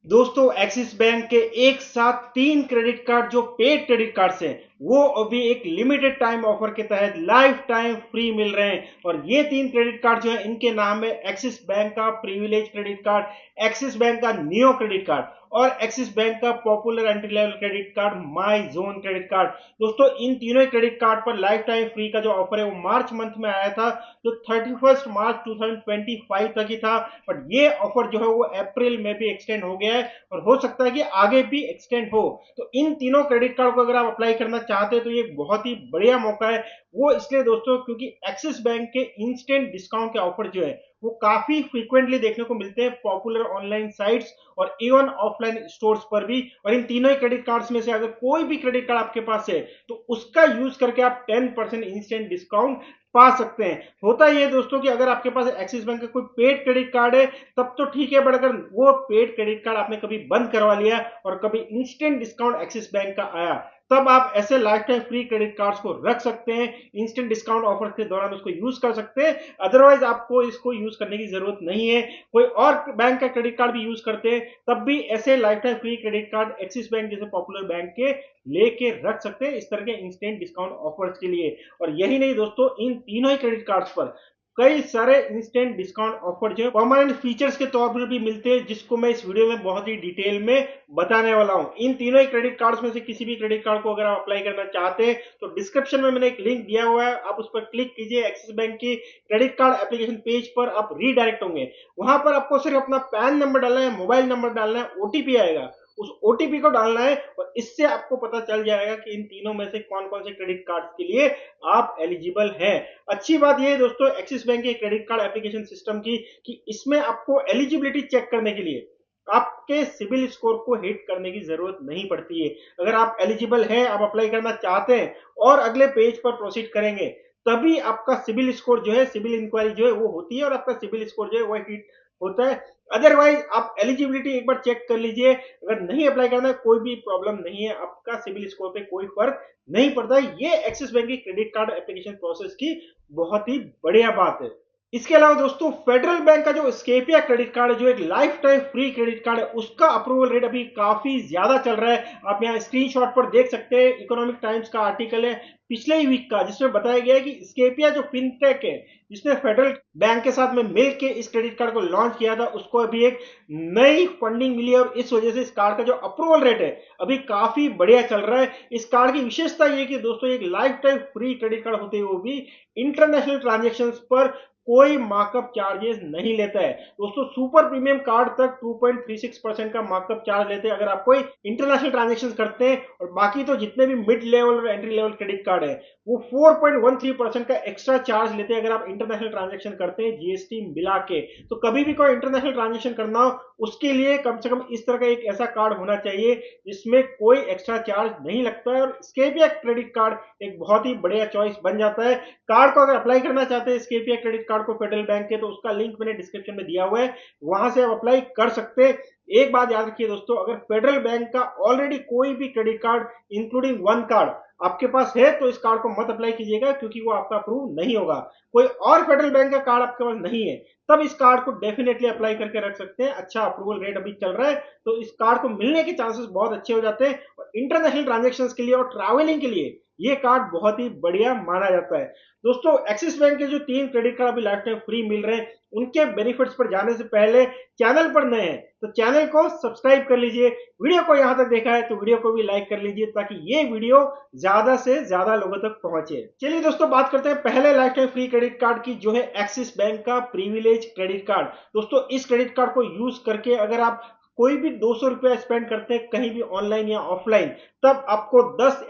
दोस्तों axis bank के एक साथ 3 क्रेडिट कार्ड जो पेड क्रेडिट कार्ड्स हैं वो अभी एक लिमिटेड टाइम ऑफर के तहत लाइफ टाइम फ्री मिल रहे हैं। और ये 3 क्रेडिट कार्ड जो है इनके नाम है एक्सिस बैंक का privilege credit card, axis bank का नियो क्रेडिट कार्ड और एक्सिस बैंक का popular entry level credit card my zone credit card. दोस्तों इन तीनों क्रेडिट कार्ड पर लाइफ टाइम फ्री का जो ऑफर है वो मार्च मंथ में आया था, जो 31 मार्च 2025 तक ही था। बट ये ऑफर जो है वो अप्रैल में भी एक्सटेंड हो गया है और हो सकता है कि आगे भी एक्सटेंड हो। तो इन तीनों क्रेडिट कार्ड को अगर आप अप्लाई करना चाहते हैं तो ये बहुत ही बढ़िया मौका है। वो इसलिए दोस्तों क्योंकि एक्सिस बैंक के इंस्टेंट डिस्काउंट के ऑफर जो है वो काफी फ्रीक्वेंटली देखने को मिलते हैं पॉपुलर ऑनलाइन साइट्स और इवन ऑफलाइन स्टोर्स पर भी। और इन तीनों ही क्रेडिट कार्ड्स में से अगर कोई भी क्रेडिट कार्ड आपके पास है तो उसका यूज करके आप 10% इंस्टेंट डिस्काउंट पा सकते हैं। होता ही है दोस्तों कि अगर आपके पास एक्सिस बैंक का कोई पेड क्रेडिट कार्ड है तब तो ठीक है, बट अगर वो पेड क्रेडिट कार्ड आपने कभी बंद करवा लिया और कभी इंस्टेंट डिस्काउंट एक्सिस बैंक का आया तब आप ऐसे life time free credit cards को रख सकते हैं। इंस्टेंट डिस्काउंट ऑफर के दौरान उसको यूज कर सकते हैं, अदरवाइज आपको इसको यूज करने की जरूरत नहीं है। कोई और बैंक का क्रेडिट कार्ड भी यूज करते हैं तब भी ऐसे life time free credit card axis bank जैसे पॉपुलर बैंक के लेके रख सकते हैं इस तरह के इंस्टेंट डिस्काउंट ऑफर्स के लिए। और यही नहीं दोस्तों, इन तीनों ही क्रेडिट कार्ड्स पर कई सारे इंस्टेंट डिस्काउंट ऑफर जो है परमानेंट फीचर्स के तौर पर भी मिलते हैं, जिसको मैं इस वीडियो में बहुत ही डिटेल में बताने वाला हूं। इन तीनों ही क्रेडिट कार्ड्स में से किसी भी क्रेडिट कार्ड को अगर आप अप्लाई करना चाहते हैं तो डिस्क्रिप्शन में मैंने एक लिंक दिया हुआ है, आप उस पर क्लिक कीजिए। एक्सिस बैंक की क्रेडिट कार्ड एप्लीकेशन पेज पर आप रीडायरेक्ट होंगे। वहां पर आपको सिर्फ अपना पैन नंबर डालना है, मोबाइल नंबर डालना है, ओटीपी आएगा, उस ओटीपी को डालना है और इससे आपको पता चल जाएगा कि इन तीनों में से कौन कौन से क्रेडिट कार्ड के लिए आप एलिजिबल हैं। अच्छी बात यह है दोस्तों एक्सिस बैंक के क्रेडिट कार्ड एप्लीकेशन सिस्टम की कि इसमें आपको एलिजिबिलिटी चेक करने के लिए आपके सिविल स्कोर को हिट करने की जरूरत नहीं पड़ती है। अगर आप एलिजिबल हैं, आप अप्लाई करना चाहते हैं और अगले पेज पर प्रोसीड करेंगे तभी आपका सिविल स्कोर जो है, सिविल इंक्वायरी जो है वो होती है और आपका सिविल स्कोर जो है वो हिट होता है। अदरवाइज आप एलिजिबिलिटी एक बार चेक कर लीजिए, अगर नहीं अप्लाई करना है कोई भी प्रॉब्लम नहीं है, आपका सिविल स्कोर पे कोई फर्क नहीं पड़ता। ये एक्सिस बैंक की क्रेडिट कार्ड एप्लीकेशन प्रोसेस की बहुत ही बढ़िया बात है। इसके अलावा दोस्तों फेडरल बैंक का जो स्केपिया क्रेडिट कार्ड है, जो एक life time free credit card है, उसका अप्रूवल रेट अभी काफी ज्यादा चल रहा है। आप यहाँ स्क्रीनशॉट पर देख सकते हैं, इकोनॉमिक टाइम्स का आर्टिकल है पिछले ही वीक का, जिसमें बताया गया है कि स्केपिया जो फिनटेक है जिसने फेडरल बैंक के साथ में मिलकर इस क्रेडिट कार्ड को लॉन्च किया था, उसको अभी एक नई फंडिंग मिली है और इस वजह से इस कार्ड का जो अप्रूवल रेट है अभी काफी बढ़िया चल रहा है। इस कार्ड की विशेषता ये कि दोस्तों एक life time free credit card होते हुए भी इंटरनेशनल ट्रांजेक्शन पर कोई मार्कअप चार्जेस नहीं लेता है। दोस्तों सुपर प्रीमियम कार्ड तक 2.36% का मार्कअप चार्ज लेते हैं अगर आप कोई इंटरनेशनल ट्रांजेक्शन करते हैं, और बाकी तो जितने भी मिड लेवल और एंट्री लेवल क्रेडिट कार्ड है वो 4.13% का एक्स्ट्रा चार्ज लेते हैं अगर आप इंटरनेशनल ट्रांजेक्शन करते हैं जीएसटी मिला के। तो कभी भी कोई इंटरनेशनल ट्रांजेक्शन करना हो उसके लिए कम से कम इस तरह का एक ऐसा कार्ड होना चाहिए जिसमें कोई एक्स्ट्रा चार्ज नहीं लगता है, और स्केपिया क्रेडिट कार्ड एक बहुत ही बढ़िया चॉइस बन जाता है। कार्ड को अगर अप्लाई करना चाहते हैं स्केपिया क्रेडिट कार्ड को फेडरल बैंक के, तो उसका लिंक मैंने डिस्क्रिप्शन में दिया हुआ है, वहां से आप अप्लाई कर सकते हैं। एक बात याद रखिए दोस्तों, अगर फेडरल बैंक का ऑलरेडी कोई भी credit card including one card आपके पास है तो इस कार्ड को मत अप्लाई कीजिएगा क्योंकि वो आपका अप्रूव नहीं होगा। कोई और फेडरल बैंक का कार्ड आपके पास नहीं है तब इस कार्ड को डेफिनेटली अप्लाई करके रख सकते हैं। अच्छा अप्रूवल रेट अभी चल रहा है तो इस कार्ड को मिलने के चांसेस बहुत अच्छे हो जाते हैं, और इंटरनेशनल ट्रांजेक्शन के लिए और ट्रैवलिंग के लिए ये कार्ड बहुत ही बढ़िया माना जाता है। दोस्तों एक्सिस बैंक के जो 3 क्रेडिट कार्ड अभी लाइफ टाइम फ्री मिल रहे हैं उनके बेनिफिट्स पर जाने से पहले चैनल पर नए हैं तो चैनल को सब्सक्राइब कर लीजिए। वीडियो को यहां तक देखा है तो वीडियो को भी लाइक कर लीजिए ताकि ये वीडियो ज्यादा से ज्यादा लोगों तक पहुंचे। चलिए दोस्तों बात करते हैं पहले life time free credit card की, जो है एक्सिस बैंक का प्रिविलेज क्रेडिट कार्ड। दोस्तों इस क्रेडिट कार्ड को यूज करके अगर आप कोई भी 200 रुपया स्पेंड करते हैं कहीं भी ऑनलाइन या ऑफलाइन, तब आपको 10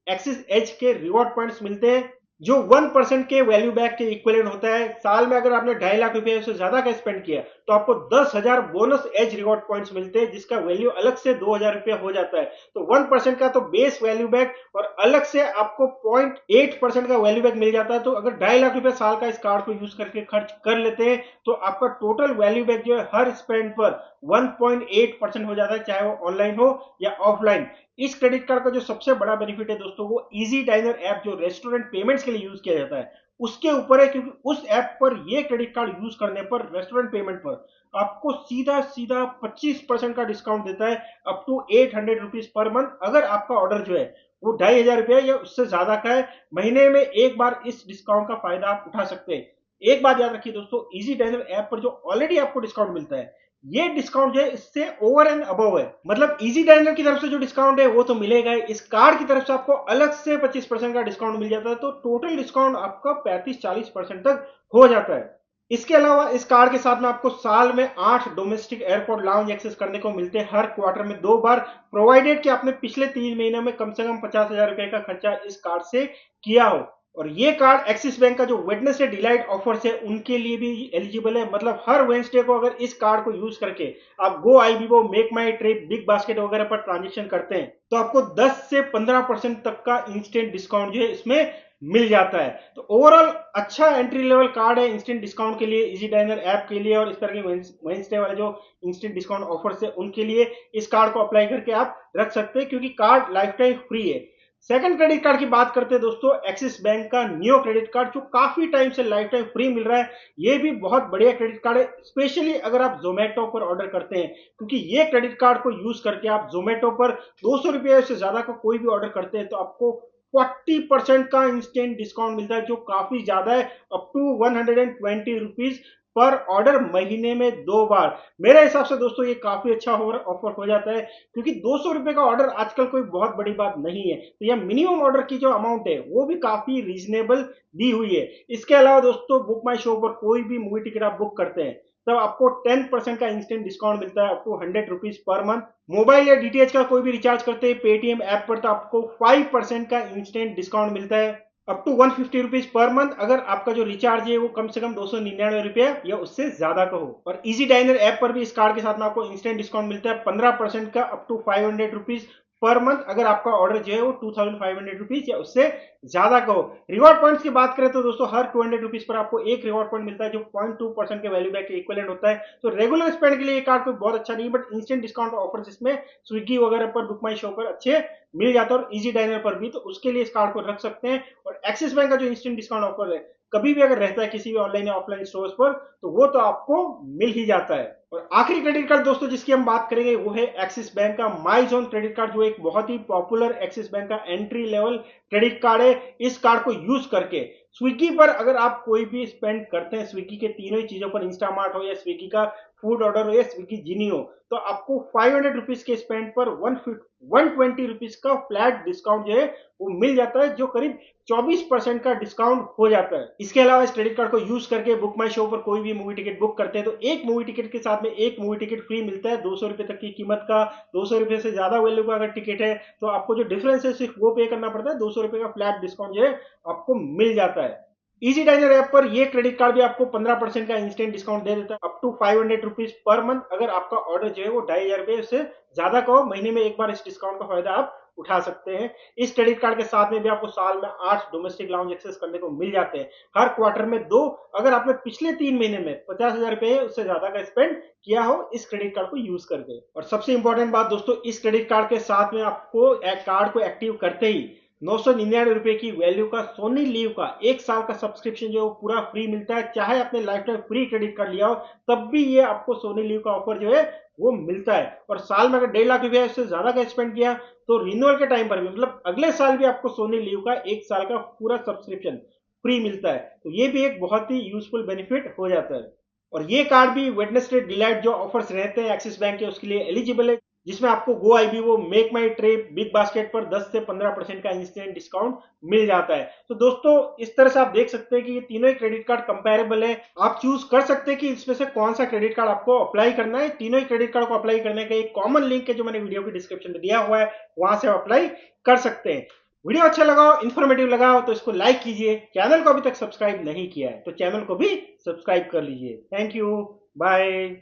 एक्सिस एज के रिवॉर्ड पॉइंट्स मिलते हैं जो 1% के वैल्यू बैक के इक्विवेलेंट होता है। साल में अगर आपने 2.5 लाख रुपए से ज्यादा का स्पेंड किया तो आपको 10,000 बोनस एज रिवॉर्ड पॉइंट्स मिलते हैं, जिसका वैल्यू अलग से 2,000 रुपया हो जाता है। तो 1% का तो बेस वैल्यू बैक और अलग से आपको 0.8% का वैल्यू बैक मिल जाता है। तो अगर 2.5 लाख रुपए साल का इस कार्ड को यूज करके खर्च कर लेते हैं तो आपका टोटल वैल्यू बैक जो है हर स्पेंड पर 1.8% हो जाता है, चाहे वो ऑनलाइन हो या ऑफलाइन। इस क्रेडिट कार्ड का जो सबसे बड़ा बेनिफिट है दोस्तों वो इजी डाइनर ऐप जो रेस्टोरेंट पेमेंट्स के लिए यूज किया जाता है उसके ऊपर है, क्योंकि उस ऐप पर ये क्रेडिट कार्ड यूज करने पर रेस्टोरेंट पेमेंट पर आपको सीधा सीधा 25% का डिस्काउंट देता है, up to 800 rupees per month. अगर आपका ऑर्डर जो है वो 2500 रुपया या उससे ज्यादा का है, महीने में एक बार इस डिस्काउंट का फायदा आप उठा सकते हैं। एक बात याद रखिए दोस्तों, इजी डायनर ऐप पर जो ऑलरेडी आपको डिस्काउंट मिलता है, ये डिस्काउंट जो है इससे ओवर एंड अबव है। मतलब इजी डायनर की तरफ से जो डिस्काउंट है वो तो मिलेगा ही, इस कार्ड की तरफ से आपको अलग से 25% का डिस्काउंट मिल जाता है, तो टोटल डिस्काउंट आपका 35-40% तक हो जाता है। इसके अलावा इस कार्ड के साथ में आपको साल में 8 डोमेस्टिक एयरपोर्ट लाउंज एक्सेस करने को मिलते हैं, हर क्वार्टर में 2 बार, प्रोवाइडेड कि आपने पिछले 3 महीने में कम से कम 50,000 रुपए का खर्चा इस कार्ड से किया हो। और ये कार्ड एक्सिस बैंक का जो वेडनेसडे डिलाइट ऑफर्स है उनके लिए भी एलिजिबल है। मतलब हर वेडनेसडे को अगर इस कार्ड को यूज करके आप गो आईबीबो, मेक माई ट्रिप, बिग बास्केट वगैरह पर ट्रांजेक्शन करते हैं तो आपको 10 से 15% तक का इंस्टेंट डिस्काउंट जो है इसमें मिल जाता है। तो ओवरऑल अच्छा एंट्री लेवल कार्ड है इंस्टेंट डिस्काउंट के लिए, इजी डायनर ऐप के लिए, और इस तरह के वेडनेसडे वाले जो इंस्टेंट डिस्काउंट ऑफर्स है उनके लिए इस कार्ड को अप्लाई करके आप रख सकते हैं, क्योंकि कार्ड लाइफ टाइम फ्री है। सेकंड क्रेडिट कार्ड की बात करते हैं दोस्तों, एक्सिस बैंक का नियो क्रेडिट कार्ड, जो काफी टाइम से लाइफ टाइम फ्री मिल रहा है। ये भी बहुत बढ़िया क्रेडिट कार्ड है, स्पेशली अगर आप जोमेटो पर ऑर्डर करते हैं, क्योंकि ये क्रेडिट कार्ड को यूज करके आप जोमेटो पर 200 रुपये से ज्यादा का कोई भी ऑर्डर करते हैं तो आपको 40% का इंस्टेंट डिस्काउंट मिलता है, जो काफी ज्यादा है, up to 120 rupees per order, महीने में 2 बार। मेरे हिसाब से दोस्तों ये काफी अच्छा ऑफर हो जाता है, क्योंकि 200 रुपए का ऑर्डर आजकल कोई बहुत बड़ी बात नहीं है, तो यह मिनिमम ऑर्डर की जो अमाउंट है वो भी काफी रीजनेबल दी हुई है। इसके अलावा दोस्तों, बुक माई शो पर कोई भी मूवी टिकट आप बुक करते हैं तब आपको 10% का इंस्टेंट डिस्काउंट मिलता है, up to 100 rupees per month. Mobile या डीटीएच का कोई भी रिचार्ज करते हैं पेटीएम ऐप पर तो आपको 5% का इंस्टेंट डिस्काउंट मिलता है, up to 150 rupees per month, अगर आपका जो रिचार्ज है वो कम से कम 299 रुपया या उससे ज्यादा का हो। और इजी डाइनर ऐप पर भी इस कार्ड के साथ में आपको इंस्टेंट डिस्काउंट मिलता है 15% का, up to 500 rupees per month, अगर आपका ऑर्डर जो है वो 2500 रुपीज या उससे ज्यादा का हो। रिवॉर्ड पॉइंट्स की बात करें तो दोस्तों, हर 200 रुपीज पर आपको एक रिवॉर्ड पॉइंट मिलता है, जो 0.2% के वैल्यू बैक के इक्विवेलेंट होता है। तो रेगुलर स्पेंड के लिए ये कार्ड कोई बहुत अच्छा नहीं, बट इंस्टेंट डिस्काउंट ऑफर्स इसमें स्विगी वगैरह पर, बुक माई शो पर अच्छे मिल जाता है, और इजी डाइनर पर भी, तो उसके लिए इस कार्ड को रख सकते हैं। और एक्सिस बैंक का जो इंस्टेंट डिस्काउंट ऑफर है, कभी भी अगर रहता है किसी भी ऑनलाइन या ऑफलाइन स्टोर्स पर, तो वो तो आपको मिल ही जाता है। और आखिरी क्रेडिट कार्ड दोस्तों जिसकी हम बात करेंगे वो है एक्सिस बैंक का माई जोन क्रेडिट कार्ड, जो एक बहुत ही पॉपुलर एक्सिस बैंक का एंट्री लेवल क्रेडिट कार्ड है। इस कार्ड को यूज करके स्विगी पर अगर आप कोई भी स्पेंड करते हैं, स्विगी के तीनों ही चीजों पर, इंस्टामार्ट हो या स्विगी का फूड ऑर्डर हो या स्विगी जिनी हो, तो आपको 500 रुपीज के स्पेंड पर 120 रुपीज का फ्लैट डिस्काउंट जो है वो मिल जाता है, जो करीब 24% का डिस्काउंट हो जाता है। इसके अलावा इस क्रेडिट कार्ड को यूज करके बुक माई शो पर कोई भी मूवी टिकट बुक करते हैं तो एक मूवी टिकट के साथ में एक मूवी टिकट फ्री मिलता है, 200 रुपए तक की कीमत का। 200 रुपए से ज्यादा वैल्यू का अगर टिकट है तो आपको जो डिफरेंस है सिर्फ वो पे करना पड़ता है, 200 रुपए का फ्लैट डिस्काउंट जो है आपको मिल जाता है। इजी डाइनर ऐप पर ये क्रेडिट कार्ड भी आपको 15% का इंस्टेंट डिस्काउंट दे देता है, up to 500 rupees per month, अगर आपका ऑर्डर जो है वो 2500 से ज्यादा का हो, महीने में एक बार इस डिस्काउंट का फायदा आप उठा सकते हैं। इस क्रेडिट कार्ड के साथ में भी आपको साल में 8 डोमेस्टिक लाउंज एक्सेस करने को मिल जाते हैं, हर क्वार्टर में 2, अगर आपने पिछले 3 महीने में 50,000 रुपए उससे ज्यादा का स्पेंड किया हो इस क्रेडिट कार्ड को यूज करके। और सबसे इंपॉर्टेंट बात दोस्तों, इस क्रेडिट कार्ड के साथ में आपको कार्ड को एक्टिव करते ही 999 रुपए की वैल्यू का सोनी लीव का 1 साल का सब्सक्रिप्शन जो पूरा फ्री मिलता है। चाहे आपने life time free credit card लिया हो तब भी ये आपको सोनी लीव का ऑफर जो है वो मिलता है। और साल में अगर 1.5 लाख रुपया इससे ज्यादा का स्पेंड किया तो रिन्यूअल के टाइम पर भी, मतलब अगले साल भी, आपको सोनी लीव का 1 साल का पूरा सब्सक्रिप्शन फ्री मिलता है। तो ये भी एक बहुत ही यूजफुल बेनिफिट हो जाता है। और ये कार्ड भी वेडनेसडे डिलाइट जो ऑफर्स रहते हैं एक्सिस बैंक के उसके लिए एलिजिबल है, जिसमें आपको गो आईबीओ, मेक माई ट्रिप, बिग बास्केट पर 10 से 15% का इंस्टेंट डिस्काउंट मिल जाता है। तो दोस्तों इस तरह से आप देख सकते हैं कि ये तीनों ही क्रेडिट कार्ड कंपेरेबल है। आप चूज कर सकते हैं कि इसमें से कौन सा क्रेडिट कार्ड आपको अप्लाई करना है। तीनों ही क्रेडिट कार्ड को अप्लाई करने का एक कॉमन लिंक है जो मैंने वीडियो की डिस्क्रिप्शन में दिया हुआ है, वहां से अप्लाई कर सकते हैं। वीडियो अच्छा लगा हो, इंफॉर्मेटिव लगा हो तो इसको लाइक कीजिए। चैनल को अभी तक सब्सक्राइब नहीं किया है तो चैनल को भी सब्सक्राइब कर लीजिए। Thank you, bye.